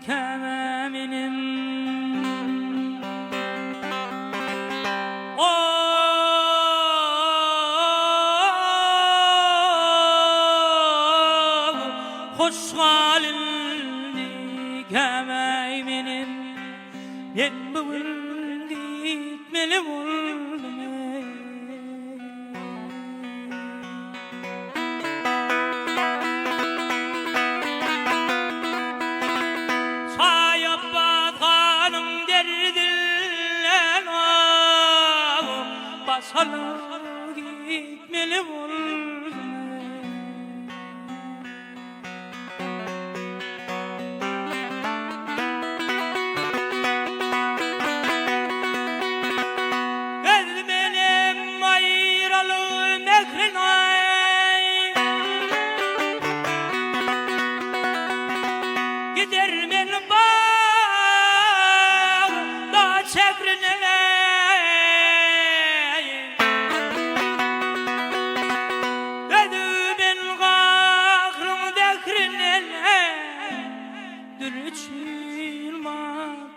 kememinim hoş halini kememinim ben bugün gitmeli buldum. Basalı gitmeli buldum. Gözmenim ayralı mekrine gider men bağda çevrine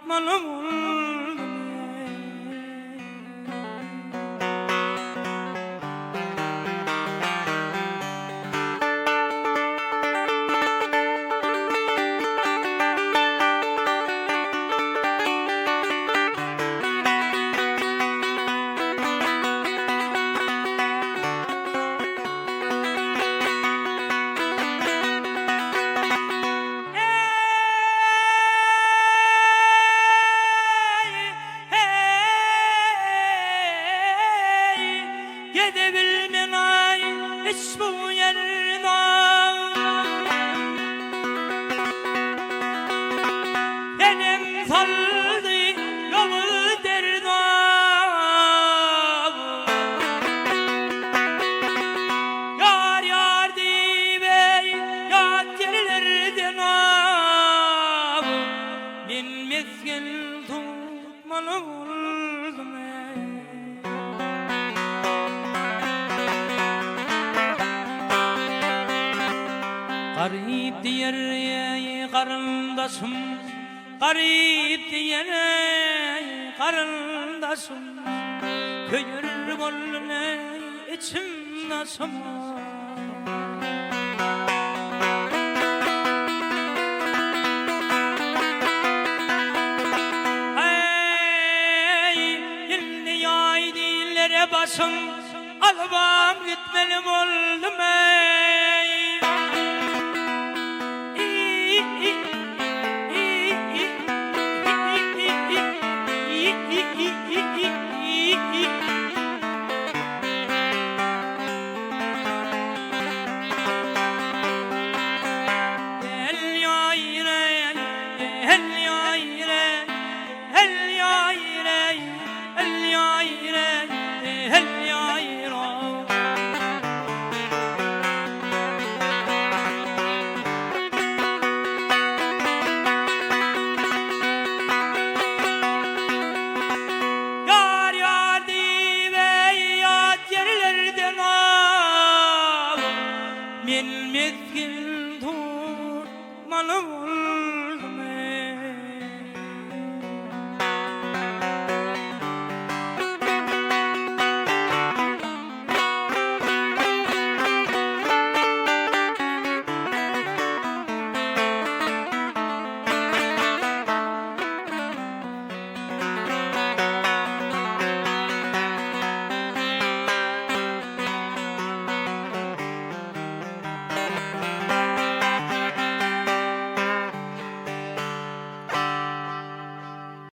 Malum gidebilmen ay hiç bu yerine benim saldı yolu derine yar yar diye yar yerlerden bin mezgil tutmalı buldum. Garip diyer karındaşım, garip diyer karındaşım, köyür golüne içim nasım. Hey, yıldı yay dillere başım.